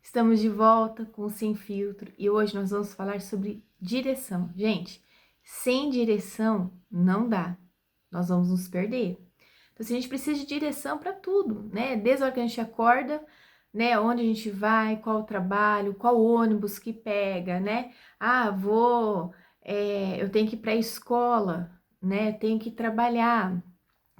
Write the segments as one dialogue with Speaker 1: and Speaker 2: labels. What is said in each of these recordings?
Speaker 1: Estamos de volta com o Sem Filtro e hoje nós vamos falar sobre direção. Gente, sem direção não dá, nós vamos nos perder. Então, assim, a gente precisa de direção para tudo, né? Desde a hora que a gente acorda, né? Onde a gente vai, qual o trabalho, qual ônibus que pega, né? Eu tenho que ir para a escola, né? Tenho que trabalhar,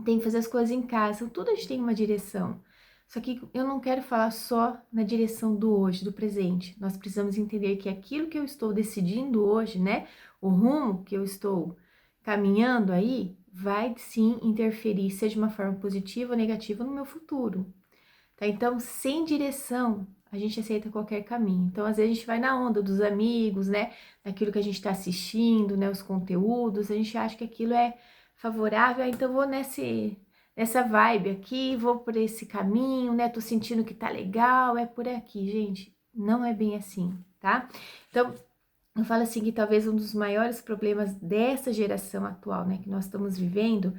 Speaker 1: tenho que fazer as coisas em casa. Então, tudo a gente tem uma direção. Só que eu não quero falar só na direção do hoje, do presente. Nós precisamos entender que aquilo que eu estou decidindo hoje, né? O rumo que eu estou caminhando aí, vai sim interferir, seja de uma forma positiva ou negativa, no meu futuro. Tá? Então, sem direção, a gente aceita qualquer caminho. Então, às vezes a gente vai na onda dos amigos, né? Naquilo que a gente está assistindo, né? Os conteúdos, a gente acha que aquilo é favorável, então vou nessa vibe aqui, vou por esse caminho, né? Tô sentindo que tá legal, é por aqui, gente. Não é bem assim, tá? Então, eu falo assim que talvez um dos maiores problemas dessa geração atual, né, que nós estamos vivendo,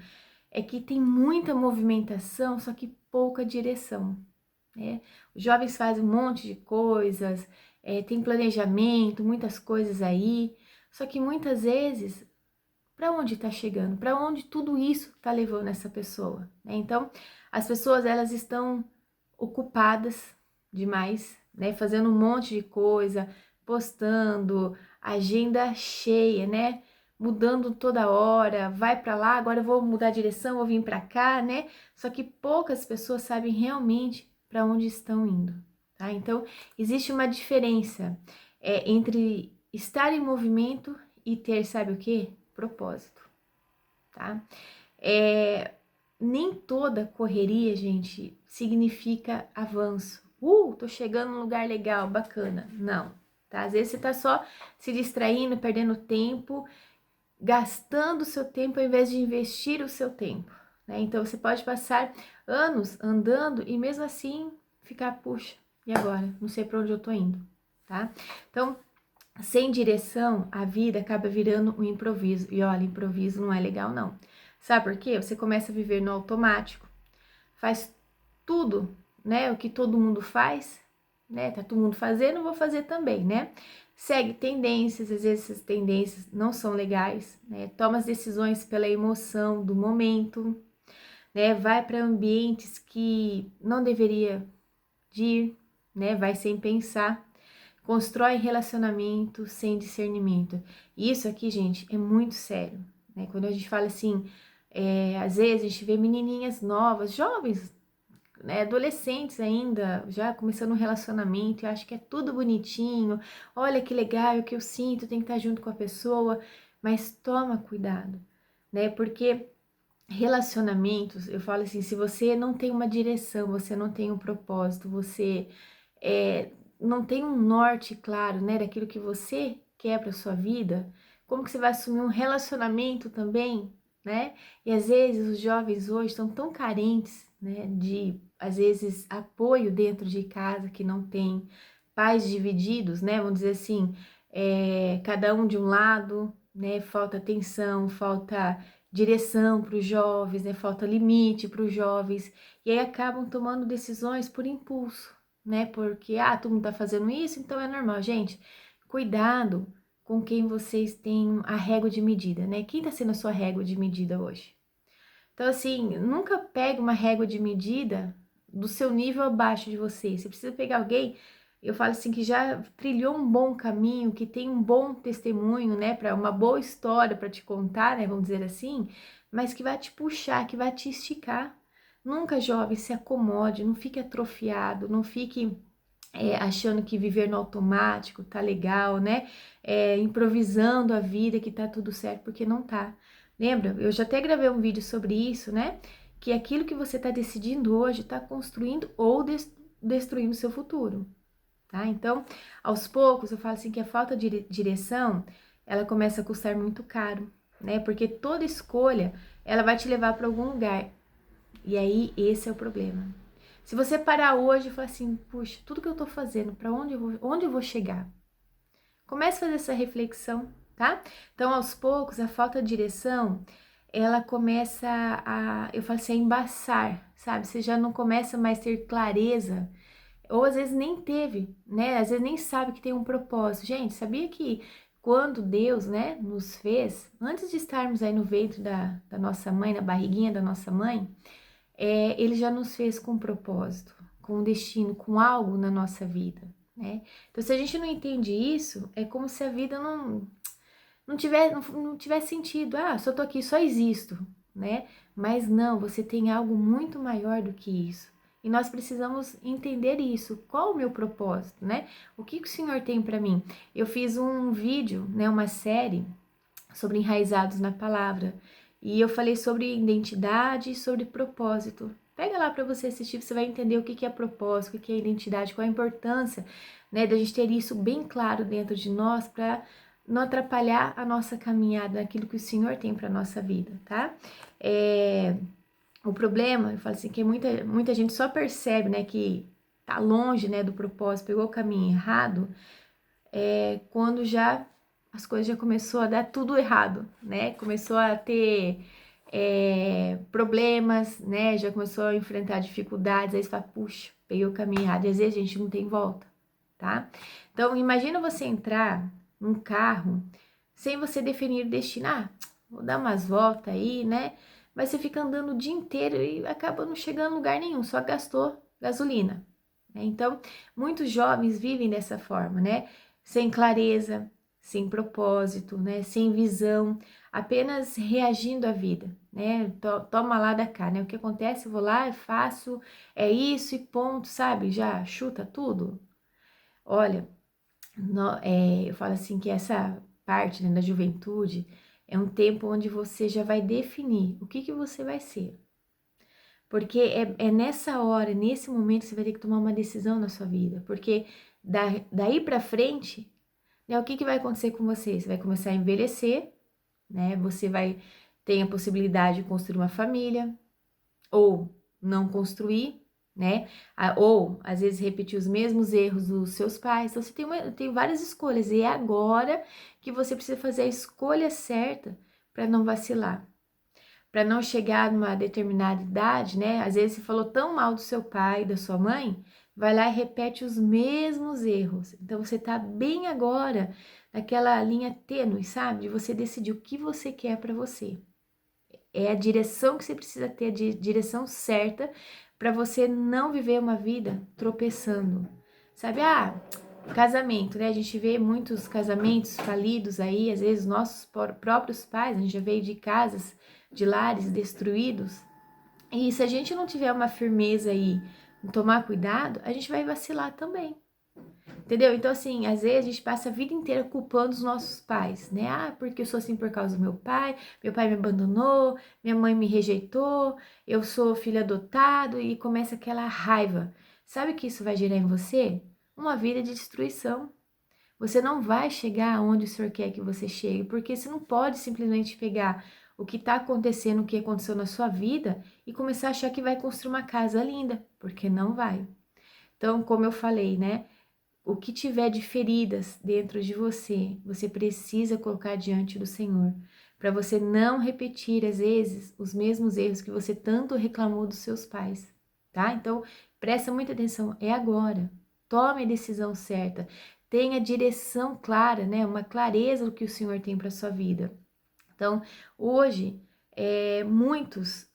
Speaker 1: é que tem muita movimentação, só que pouca direção, né? Os jovens fazem um monte de coisas, tem planejamento, muitas coisas aí, só que muitas vezes, para onde está chegando? Para onde tudo isso está levando essa pessoa, né? Então, as pessoas, elas estão ocupadas demais, né? Fazendo um monte de coisa, postando, agenda cheia, né? Mudando toda hora, vai para lá, agora eu vou mudar a direção, vou vir para cá, né? Só que poucas pessoas sabem realmente para onde estão indo, tá? Então, existe uma diferença entre estar em movimento e ter, sabe o quê? Propósito, tá? Nem toda correria, gente, significa avanço. Tô chegando num lugar legal, bacana. Não, tá? Às vezes você tá só se distraindo, perdendo tempo, gastando o seu tempo ao invés de investir o seu tempo, né? Então você pode passar anos andando e mesmo assim ficar, puxa, e agora? Não sei para onde eu tô indo, tá? Então, sem direção, a vida acaba virando um improviso. E olha, improviso não é legal, não. Sabe por quê? Você começa a viver no automático, faz tudo, né? O que todo mundo faz, né? Tá todo mundo fazendo, eu vou fazer também, né? Segue tendências, às vezes essas tendências não são legais, né? Toma as decisões pela emoção do momento, né? Vai para ambientes que não deveria de ir, né? Vai sem pensar. Constrói relacionamento sem discernimento. E isso aqui, gente, é muito sério, né? Quando a gente fala assim, às vezes a gente vê menininhas novas, jovens, né, adolescentes ainda, já começando um relacionamento, e acho que é tudo bonitinho, olha que legal, o que eu sinto, tem que estar junto com a pessoa, mas toma cuidado, né? Porque relacionamentos, eu falo assim, se você não tem uma direção, você não tem um propósito, você não tem um norte claro, né, daquilo que você quer para sua vida, como que você vai assumir um relacionamento também, né? E às vezes os jovens hoje estão tão carentes, né, de às vezes apoio dentro de casa, que não tem, pais divididos, né? Vamos dizer assim, cada um de um lado, né? Falta atenção, falta direção para os jovens, né? Falta limite para os jovens, e aí acabam tomando decisões por impulso, né? Porque, todo mundo tá fazendo isso, então é normal. Gente, cuidado com quem vocês têm a régua de medida, né? Quem tá sendo a sua régua de medida hoje? Então, assim, nunca pegue uma régua de medida do seu nível abaixo de você. Você precisa pegar alguém, eu falo assim, que já trilhou um bom caminho, que tem um bom testemunho, né? Para uma boa história para te contar, né? Vamos dizer assim, mas que vai te puxar, que vai te esticar. Nunca, jovem, se acomode, não fique atrofiado, não fique achando que viver no automático tá legal, né? Improvisando a vida, que tá tudo certo, porque não tá. Lembra? Eu já até gravei um vídeo sobre isso, né? Que aquilo que você tá decidindo hoje tá construindo ou destruindo o seu futuro, tá? Então, aos poucos, eu falo assim que a falta de direção, ela começa a custar muito caro, né? Porque toda escolha, ela vai te levar para algum lugar. E aí, esse é o problema. Se você parar hoje e falar assim, puxa, tudo que eu tô fazendo, para onde eu vou chegar? Comece a fazer essa reflexão, tá? Então, aos poucos, a falta de direção, ela começa eu falo assim, a embaçar, sabe? Você já não começa mais a ter clareza ou às vezes nem teve, né? Às vezes nem sabe que tem um propósito. Gente, sabia que quando Deus, né, nos fez, antes de estarmos aí no ventre da nossa mãe, na barriguinha da nossa mãe, Ele já nos fez com um propósito, com um destino, com algo na nossa vida, né? Então, se a gente não entende isso, é como se a vida não tivesse sentido. Ah, só tô aqui, só existo, né? Mas não, você tem algo muito maior do que isso. E nós precisamos entender isso. Qual o meu propósito, né? O que o Senhor tem para mim? Eu fiz um vídeo, né, uma série sobre enraizados na palavra. E eu falei sobre identidade e sobre propósito. Pega lá para você assistir, você vai entender o que é propósito, o que é identidade, qual a importância, né, da gente ter isso bem claro dentro de nós para não atrapalhar a nossa caminhada, aquilo que o Senhor tem para nossa vida, tá? O problema, eu falo assim, que muita gente só percebe, né, que tá longe, né, do propósito, pegou o caminho errado, quando já as coisas já começou a dar tudo errado, né? Começou a ter problemas, né? Já começou a enfrentar dificuldades, aí você fala, puxa, peguei o caminho errado, e às vezes a gente não tem volta, tá? Então, imagina você entrar num carro sem você definir o destino. Ah, vou dar umas voltas aí, né? Mas você fica andando o dia inteiro e acaba não chegando a lugar nenhum, só gastou gasolina, né? Então, muitos jovens vivem dessa forma, né? Sem clareza, sem propósito, né? Sem visão, apenas reagindo à vida, né? Toma lá da cá, né? O que acontece, eu vou lá, faço, é isso e ponto, sabe? Já chuta tudo. Olha, eu falo assim que essa parte, né, da juventude é um tempo onde você já vai definir o que você vai ser. Porque é nessa hora, nesse momento, que você vai ter que tomar uma decisão na sua vida. Porque daí pra frente, né, o que vai acontecer com você? Você vai começar a envelhecer, né? Você vai ter a possibilidade de construir uma família, ou não construir, né? Ou às vezes repetir os mesmos erros dos seus pais. Então você tem várias escolhas, e é agora que você precisa fazer a escolha certa para não vacilar, para não chegar numa determinada idade, né? Às vezes você falou tão mal do seu pai, da sua mãe, vai lá e repete os mesmos erros. Então você tá bem agora naquela linha tênue, sabe? De você decidir o que você quer para você. É a direção que você precisa ter, a direção certa para você não viver uma vida tropeçando. Sabe? Ah, casamento, né? A gente vê muitos casamentos falidos aí, às vezes nossos próprios pais, a gente já veio de casas, de lares destruídos. E se a gente não tiver uma firmeza aí, tomar cuidado, a gente vai vacilar também. Entendeu? Então, assim, às vezes a gente passa a vida inteira culpando os nossos pais, né? Ah, porque eu sou assim por causa do meu pai me abandonou, minha mãe me rejeitou, eu sou filho adotado, e começa aquela raiva. Sabe o que isso vai gerar em você? Uma vida de destruição. Você não vai chegar aonde o Senhor quer que você chegue, porque você não pode simplesmente pegar o que está acontecendo, o que aconteceu na sua vida e começar a achar que vai construir uma casa linda, porque não vai. Então, como eu falei, né? O que tiver de feridas dentro de você, você precisa colocar diante do Senhor, para você não repetir, às vezes, os mesmos erros que você tanto reclamou dos seus pais, tá? Então, presta muita atenção, é agora. Tome a decisão certa, tenha direção clara, né? Uma clareza do que o Senhor tem para sua vida. Então, hoje, muitos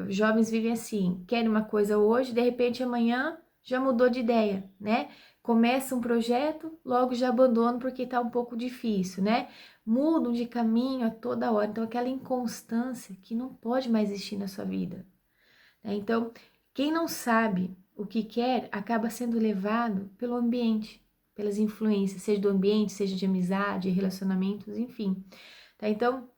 Speaker 1: jovens vivem assim, querem uma coisa hoje, de repente amanhã já mudou de ideia, né? Começa um projeto, logo já abandonam porque tá um pouco difícil, né? Mudam de caminho a toda hora. Então, aquela inconstância que não pode mais existir na sua vida, né? Então, quem não sabe o que quer acaba sendo levado pelo ambiente, pelas influências, seja do ambiente, seja de amizade, relacionamentos, enfim. Tá? Então,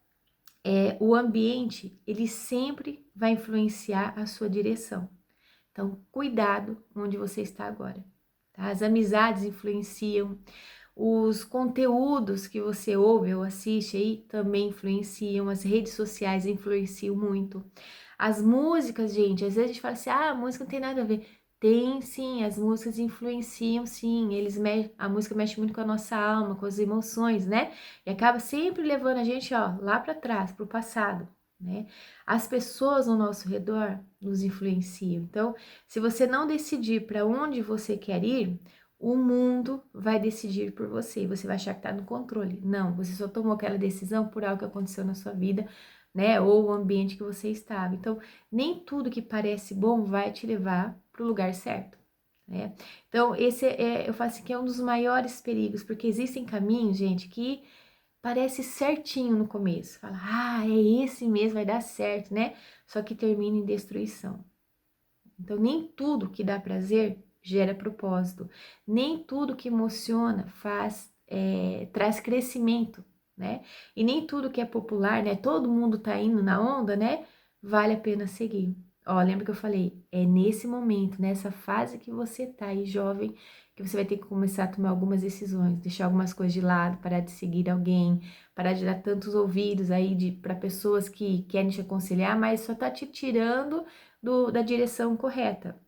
Speaker 1: o ambiente, ele sempre vai influenciar a sua direção. Então, cuidado onde você está agora. Tá? As amizades influenciam, os conteúdos que você ouve ou assiste aí também influenciam, as redes sociais influenciam muito. As músicas, gente, às vezes a gente fala assim, a música não tem nada a ver. Tem sim, as músicas influenciam sim, a música mexe muito com a nossa alma, com as emoções, né? E acaba sempre levando a gente, ó, lá para trás, pro passado. né? As pessoas ao nosso redor nos influenciam. Então, se você não decidir para onde você quer ir, o mundo vai decidir por você. Você vai achar que está no controle. Não, você só tomou aquela decisão por algo que aconteceu na sua vida, né? Ou o ambiente que você estava. Então, nem tudo que parece bom vai te levar para o lugar certo, né? Então, esse eu falo assim que é um dos maiores perigos, porque existem caminhos, gente, que parece certinho no começo. Fala, é esse mesmo, vai dar certo, né? Só que termina em destruição. Então, nem tudo que dá prazer gera propósito. Nem tudo que emociona traz crescimento, né? E nem tudo que é popular, né? Todo mundo tá indo na onda, né? Vale a pena seguir. Ó, lembra que eu falei? É nesse momento, nessa fase que você tá aí, jovem, que você vai ter que começar a tomar algumas decisões, deixar algumas coisas de lado, parar de seguir alguém, parar de dar tantos ouvidos aí para pessoas que querem te aconselhar, mas só tá te tirando da direção correta.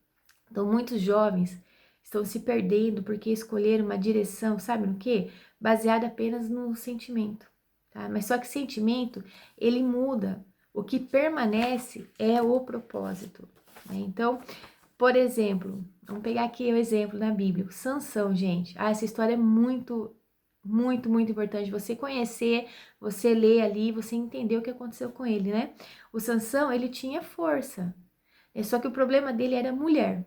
Speaker 1: Então, muitos jovens estão se perdendo porque escolheram uma direção, sabe no quê? Baseada apenas no sentimento, tá? Mas só que sentimento, ele muda. O que permanece é o propósito, né? Então, por exemplo, vamos pegar aqui o exemplo na Bíblia. Sansão, gente. Essa história é muito importante você conhecer, você ler ali, você entender o que aconteceu com ele, né? O Sansão, ele tinha força, só que o problema dele era mulher,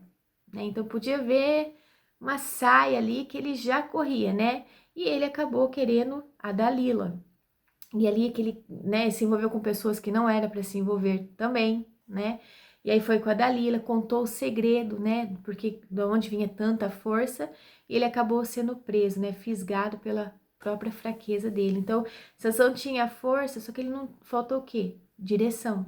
Speaker 1: né? Então podia ver uma saia ali que ele já corria, né? E ele acabou querendo a Dalila. E ali que ele, né, se envolveu com pessoas que não era para se envolver também, né? E aí foi com a Dalila, contou o segredo, né? Porque de onde vinha tanta força, e ele acabou sendo preso, né? Fisgado pela própria fraqueza dele. Então, Sansão tinha força, só que ele não faltou o quê? Direção.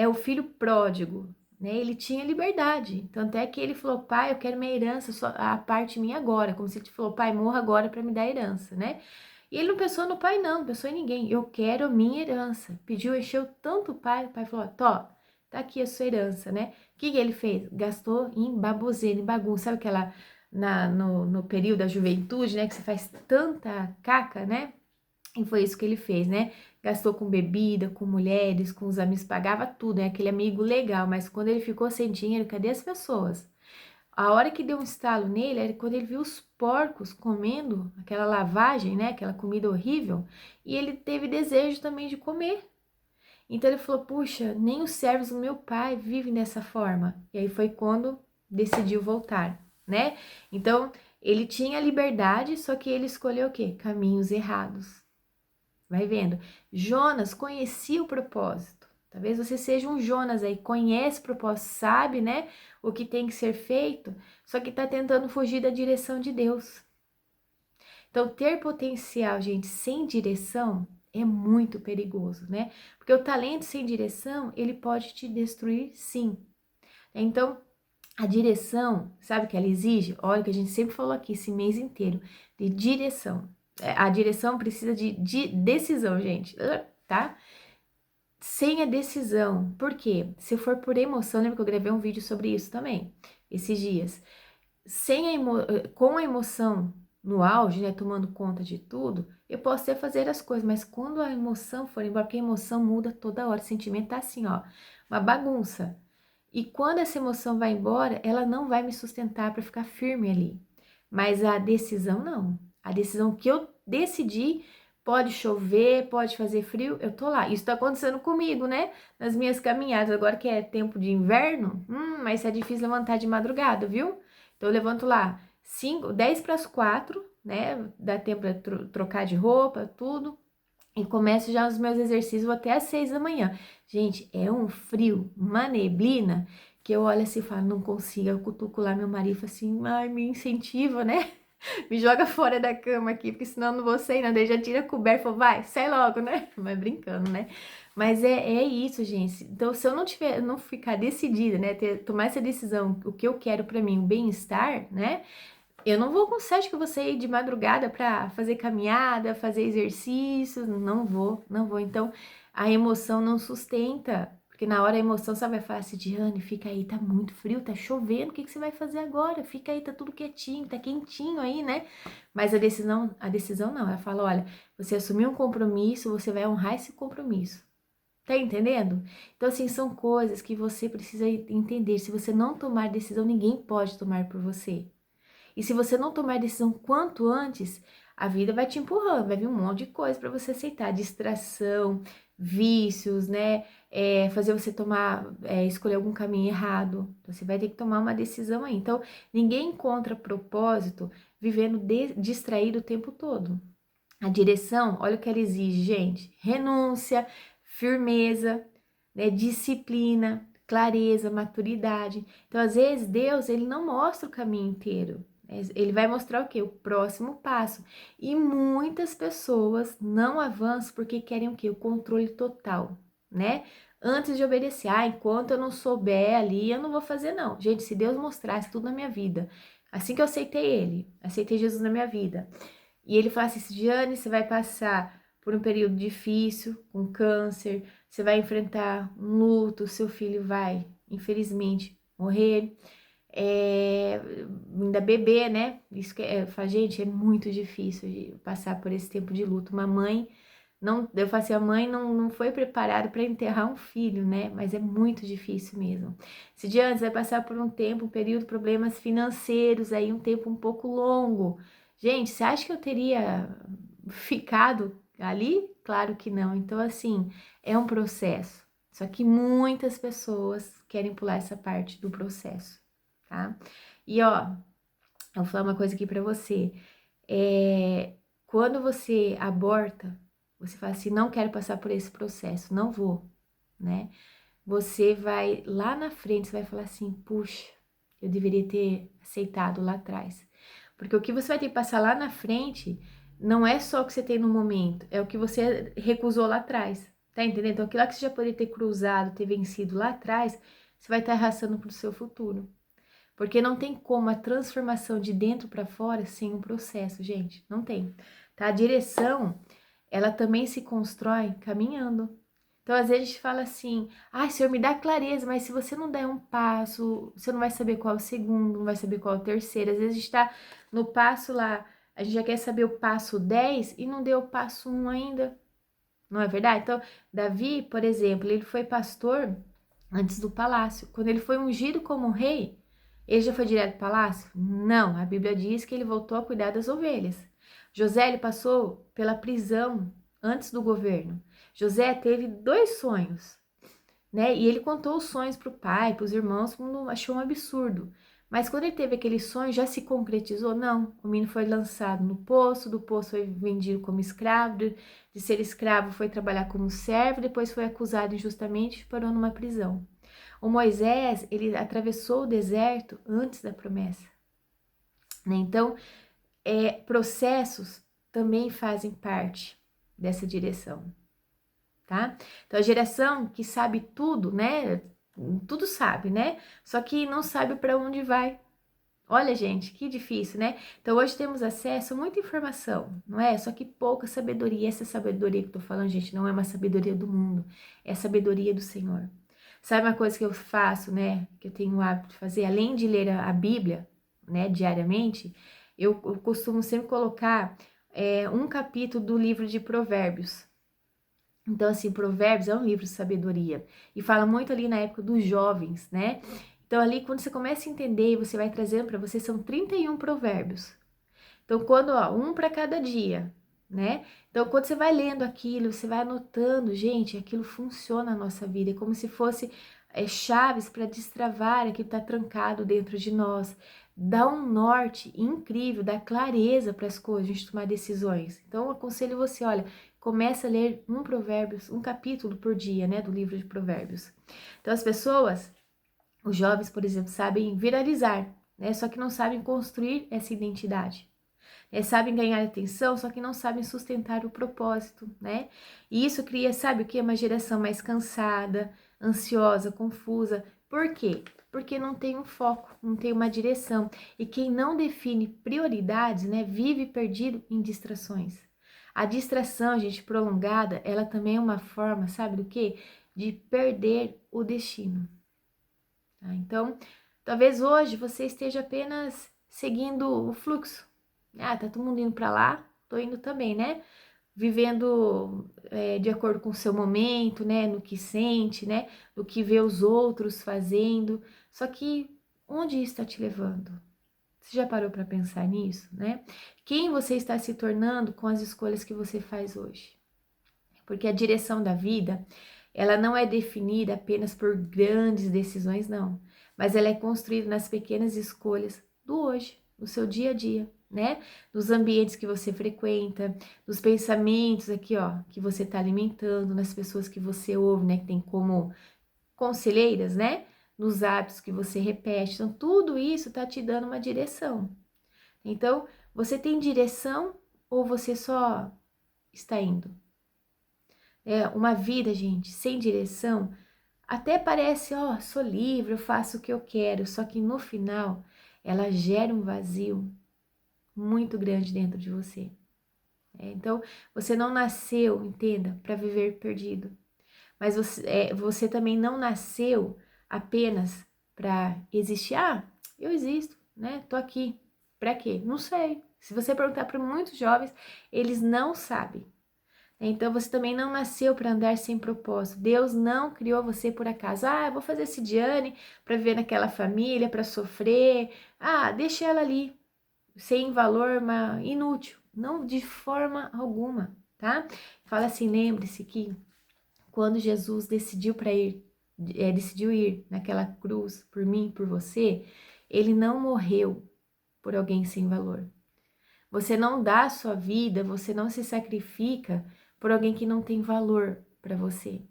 Speaker 1: O filho pródigo, né? Ele tinha liberdade. Tanto é que ele falou, pai, eu quero minha herança, só a parte minha agora. Como se ele falou, pai, morra agora para me dar herança, né? E ele não pensou no pai, não pensou em ninguém. Eu quero a minha herança. Pediu, encheu tanto o pai falou, tá aqui a sua herança, né? O que ele fez? Gastou em baboseira, em bagunça. Sabe aquela, no período da juventude, né? Que você faz tanta caca, né? E foi isso que ele fez, né? Gastou com bebida, com mulheres, com os amigos, pagava tudo, né? Aquele amigo legal, mas quando ele ficou sem dinheiro, cadê as pessoas? A hora que deu um estalo nele era quando ele viu os porcos comendo aquela lavagem, né? Aquela comida horrível, e ele teve desejo também de comer. Então ele falou: puxa, nem os servos do meu pai vivem dessa forma. E aí foi quando decidiu voltar, né? Então ele tinha liberdade, só que ele escolheu o quê? Caminhos errados. Vai vendo. Jonas conhecia o propósito. Talvez você seja um Jonas aí, conhece o propósito, sabe, né, o que tem que ser feito, só que tá tentando fugir da direção de Deus. Então, ter potencial, gente, sem direção é muito perigoso, né? Porque o talento sem direção, ele pode te destruir, sim. Então, a direção, sabe o que ela exige? Olha, que a gente sempre falou aqui esse mês inteiro, de direção. A direção precisa de decisão, gente, tá? Sem a decisão. Por quê? Se for por emoção, lembra que eu gravei um vídeo sobre isso também, esses dias. Com a emoção no auge, né, tomando conta de tudo, eu posso até fazer as coisas, mas quando a emoção for embora, porque a emoção muda toda hora, o sentimento tá assim, ó, uma bagunça. E quando essa emoção vai embora, ela não vai me sustentar para ficar firme ali. Mas a decisão não. A decisão que eu decidi, pode chover, pode fazer frio, eu tô lá. Isso tá acontecendo comigo, né? Nas minhas caminhadas. Agora que é tempo de inverno, mas é difícil levantar de madrugada, viu? Então eu levanto lá 10 para as 4, né? Dá tempo para trocar de roupa, tudo. E começo já os meus exercícios, vou até às 6 da manhã. Gente, é um frio, uma neblina, que eu olho assim e falo, não consigo. Eu cutuco lá meu marido e falo assim, ai, me incentiva, né? Me joga fora da cama aqui, porque senão eu não vou sair, não. Daí já tira a coberta e fala, vai, sai logo, né? Mas brincando, né? Mas é isso, gente. Então, se eu não ficar decidida, né? Tomar essa decisão, o que eu quero pra mim, o bem-estar, né? Eu não vou com sede que eu vou sair de madrugada para fazer caminhada, fazer exercício, não vou, não vou. Então, a emoção não sustenta, porque na hora a emoção só vai falar assim, Diane, fica aí, tá muito frio, tá chovendo, o que você vai fazer agora? Fica aí, tá tudo quietinho, tá quentinho aí, né? Mas a decisão não, ela fala, olha, você assumiu um compromisso, você vai honrar esse compromisso. Tá entendendo? Então, assim, são coisas que você precisa entender. Se você não tomar decisão, ninguém pode tomar por você. E se você não tomar decisão quanto antes, a vida vai te empurrando, vai vir um monte de coisa para você aceitar, distração, vícios, né? Fazer você escolher algum caminho errado. Então, você vai ter que tomar uma decisão aí. Então, ninguém encontra propósito vivendo distraído o tempo todo. A direção, olha o que ela exige, gente: renúncia, firmeza, né, disciplina, clareza, maturidade. Então, às vezes, Deus, ele não mostra o caminho inteiro. Ele vai mostrar o quê? O próximo passo. E muitas pessoas não avançam porque querem o quê? O controle total, né? Antes de obedecer, enquanto eu não souber ali, eu não vou fazer não. Gente, se Deus mostrasse tudo na minha vida, assim que eu aceitei Jesus na minha vida, e ele fala assim: Diane, você vai passar por um período difícil, com câncer, você vai enfrentar um luto, seu filho vai, infelizmente, morrer, ainda bebê, né? Isso que fala, gente, é muito difícil de passar por esse tempo de luto. Uma mãe, não, eu falo assim, a mãe não foi preparada para enterrar um filho, né? Mas é muito difícil mesmo. Se Diane, você vai passar por um tempo, um período de problemas financeiros, aí um tempo um pouco longo. Gente, você acha que eu teria ficado ali? Claro que não. Então, assim, é um processo. Só que muitas pessoas querem pular essa parte do processo, tá? E ó, eu vou falar uma coisa aqui pra você. Quando você aborta, você fala assim: não quero passar por esse processo, não vou, né? Você vai lá na frente, você vai falar assim: puxa, eu deveria ter aceitado lá atrás. Porque o que você vai ter que passar lá na frente não é só o que você tem no momento, é o que você recusou lá atrás. Tá entendendo? Então, aquilo lá que você já poderia ter cruzado, ter vencido lá atrás, você vai estar arrastando para o seu futuro. Porque não tem como a transformação de dentro para fora sem um processo, gente. Não tem. Tá? A direção, ela também se constrói caminhando. Então, às vezes a gente fala assim: Senhor, me dá clareza, mas se você não der um passo, você não vai saber qual é o segundo, não vai saber qual é o terceiro. Às vezes a gente tá no passo lá, a gente já quer saber o passo 10 e não deu o passo 1 ainda. Não é verdade? Então, Davi, por exemplo, ele foi pastor antes do palácio. Quando ele foi ungido como rei, ele já foi direto para o palácio? Não, a Bíblia diz que ele voltou a cuidar das ovelhas. José, ele passou pela prisão antes do governo. José teve 2 sonhos, né? E ele contou os sonhos para o pai, para os irmãos, quando achou um absurdo. Mas quando ele teve aquele sonho, já se concretizou? Não. O menino foi lançado no poço, do poço foi vendido como escravo, de ser escravo foi trabalhar como servo, depois foi acusado injustamente e parou numa prisão. O Moisés, ele atravessou o deserto antes da promessa, né? Então, processos também fazem parte dessa direção, tá? Então, a geração que sabe tudo, né? Tudo sabe, né? Só que não sabe para onde vai. Olha, gente, que difícil, né? Então, hoje temos acesso a muita informação, não é? Só que pouca sabedoria. Essa sabedoria que eu tô falando, gente, não é uma sabedoria do mundo, é a sabedoria do Senhor. Sabe uma coisa que eu faço, né? Que eu tenho o hábito de fazer, além de ler a Bíblia, né, diariamente, eu costumo sempre colocar um capítulo do livro de Provérbios. Então, assim, Provérbios é um livro de sabedoria e fala muito ali na época dos jovens, né? Então, ali, quando você começa a entender e você vai trazendo para você, são 31 provérbios. Então, quando, um para cada dia, né? Então, quando você vai lendo aquilo, você vai anotando, gente, aquilo funciona na nossa vida. É como se fosse chaves para destravar aquilo que está trancado dentro de nós. Dá um norte incrível, dá clareza para as coisas, a gente tomar decisões. Então, eu aconselho você, olha, começa a ler um provérbios, um capítulo por dia, né, do livro de provérbios. Então, as pessoas, os jovens, por exemplo, sabem viralizar, né, só que não sabem construir essa identidade. Sabem ganhar atenção, só que não sabem sustentar o propósito, né? E isso cria, sabe o que? Uma geração mais cansada, ansiosa, confusa. Por quê? Porque não tem um foco, não tem uma direção. E quem não define prioridades, né, vive perdido em distrações. A distração, gente, prolongada, ela também é uma forma, sabe do quê? De perder o destino. Tá? Então, talvez hoje você esteja apenas seguindo o fluxo. Tá todo mundo indo para lá, tô indo também, né? vivendo de acordo com o seu momento, né? No que sente, né? No que vê os outros fazendo. Só que onde isso está te levando? Você já parou para pensar nisso, né? Quem você está se tornando com as escolhas que você faz hoje? Porque a direção da vida, ela não é definida apenas por grandes decisões, não. Mas ela é construída nas pequenas escolhas do hoje, no seu dia a dia, né? Nos ambientes que você frequenta, nos pensamentos aqui, ó, que você está alimentando, nas pessoas que você ouve, né? Que tem como conselheiras, né? Nos hábitos que você repete. Então, tudo isso tá te dando uma direção. Então, você tem direção ou você só está indo? Uma vida, gente, sem direção, até parece, ó, sou livre, eu faço o que eu quero, só que no final ela gera um vazio muito grande dentro de você. Então, você não nasceu, entenda, para viver perdido, mas você também não nasceu apenas para existir. Ah, eu existo, né? Tô aqui. Para quê? Não sei. Se você perguntar para muitos jovens, eles não sabem. Então você também não nasceu para andar sem propósito. Deus não criou você por acaso. Ah, eu vou fazer esse Diane para viver naquela família, para sofrer. Ah, deixa ela ali, sem valor, mas inútil. Não, de forma alguma, tá? Fala assim, lembre-se que quando Jesus decidiu ir naquela cruz por mim, por você, ele não morreu por alguém sem valor. Você não dá a sua vida, você não se sacrifica por alguém que não tem valor para você.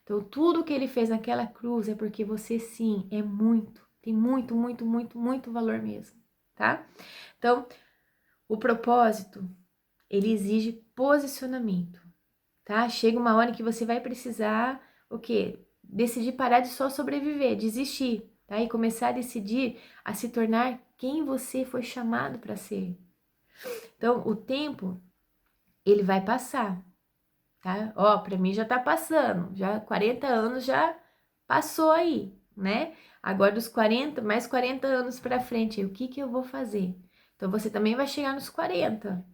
Speaker 1: Então, tudo que ele fez naquela cruz é porque você sim é muito, tem muito, muito, muito, muito valor mesmo, tá? Então, o propósito, ele exige posicionamento, tá? Chega uma hora que você vai precisar, o quê? Decidir parar de só sobreviver, desistir, tá? E começar a decidir a se tornar quem você foi chamado para ser. Então, o tempo, ele vai passar, tá? Ó, para mim já tá passando, já 40 anos já passou aí, né? Agora dos 40, mais 40 anos para frente, o que que eu vou fazer? Então, você também vai chegar nos 40.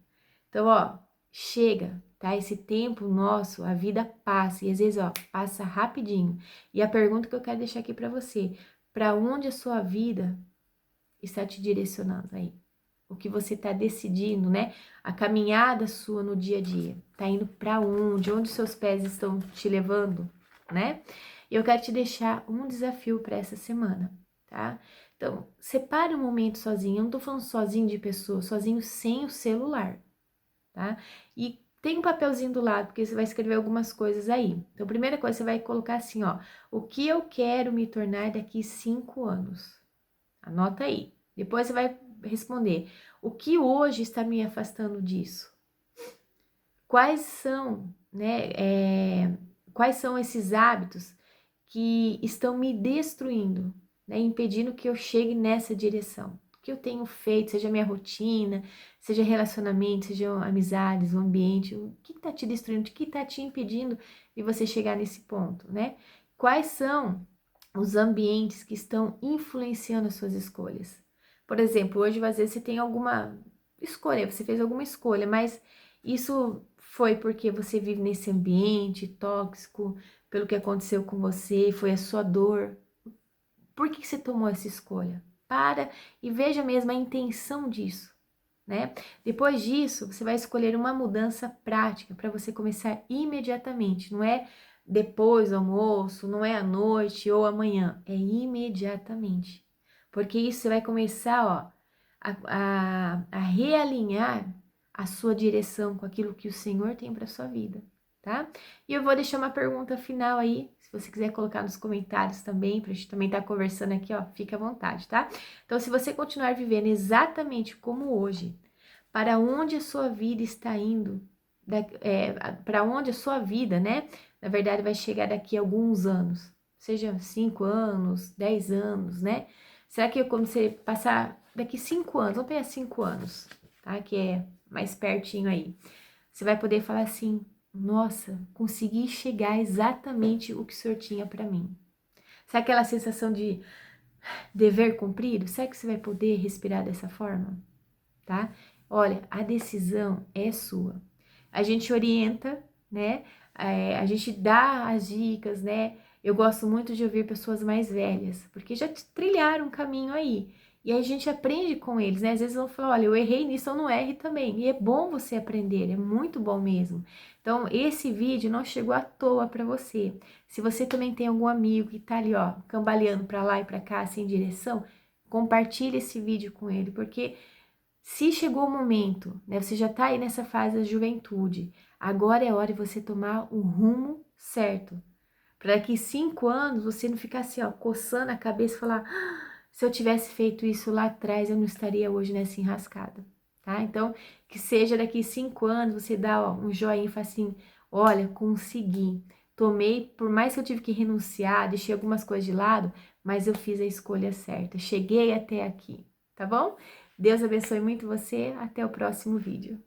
Speaker 1: Então, ó, chega, tá? Esse tempo nosso, a vida passa e às vezes, ó, passa rapidinho. E a pergunta que eu quero deixar aqui para você, para onde a sua vida está te direcionando aí? O que você está decidindo, né? A caminhada sua no dia a dia, tá indo para onde? Onde seus pés estão te levando, né? E eu quero te deixar um desafio para essa semana, tá? Então, separe um momento sozinho. Eu não tô falando sozinho de pessoa, sozinho sem o celular, tá? E tem um papelzinho do lado, porque você vai escrever algumas coisas aí. Então, a primeira coisa, você vai colocar assim, ó, o que eu quero me tornar daqui 5 anos? Anota aí. Depois você vai responder, o que hoje está me afastando disso? Quais são, né, quais são esses hábitos que estão me destruindo, né, impedindo que eu chegue nessa direção? O que eu tenho feito, seja minha rotina, seja relacionamento, seja amizades, o ambiente, o que está te destruindo, o que está te impedindo de você chegar nesse ponto, né? Quais são os ambientes que estão influenciando as suas escolhas? Por exemplo, hoje às vezes você tem alguma escolha, você fez alguma escolha, mas isso foi porque você vive nesse ambiente tóxico, pelo que aconteceu com você, foi a sua dor. Por que você tomou essa escolha? Para e veja mesmo a intenção disso, né? Depois disso, você vai escolher uma mudança prática para você começar imediatamente. Não é depois do almoço, não é à noite ou amanhã, é imediatamente. Porque isso você vai começar, ó, a realinhar a sua direção com aquilo que o Senhor tem para sua vida, tá? E eu vou deixar uma pergunta final aí, se você quiser colocar nos comentários também, pra gente também estar conversando aqui, ó, fica à vontade, tá? Então, se você continuar vivendo exatamente como hoje, para onde a sua vida está indo, para onde a sua vida, né? Na verdade, vai chegar daqui a alguns anos, seja 5 anos, 10 anos, né? Será que quando você passar daqui 5 anos, vamos pegar 5 anos, tá? Que é mais pertinho aí. Você vai poder falar assim, nossa, consegui chegar exatamente o que o Senhor tinha para mim. Sabe aquela sensação de dever cumprido? Será que você vai poder respirar dessa forma? Tá? Olha, a decisão é sua. a gente orienta, né? A gente dá as dicas, né? Eu gosto muito de ouvir pessoas mais velhas, porque já trilharam um caminho aí. E aí a gente aprende com eles, né? Às vezes vão falar, olha, eu errei nisso, eu não erre também. E é bom você aprender, é muito bom mesmo. Então, esse vídeo não chegou à toa para você. Se você também tem algum amigo que tá ali, ó, cambaleando para lá e para cá, sem direção, compartilhe esse vídeo com ele, porque se chegou o momento, né? Você já tá aí nessa fase da juventude. Agora é hora de você tomar o rumo certo. Para daqui 5 anos você não ficar assim, ó, coçando a cabeça e falar: "Ah, se eu tivesse feito isso lá atrás, eu não estaria hoje nessa enrascada", tá? Então, que seja daqui 5 anos você dá, ó, um joinha e fala assim: olha, consegui. Tomei, por mais que eu tive que renunciar, deixei algumas coisas de lado, mas eu fiz a escolha certa. Cheguei até aqui, tá bom? Deus abençoe muito você. Até o próximo vídeo.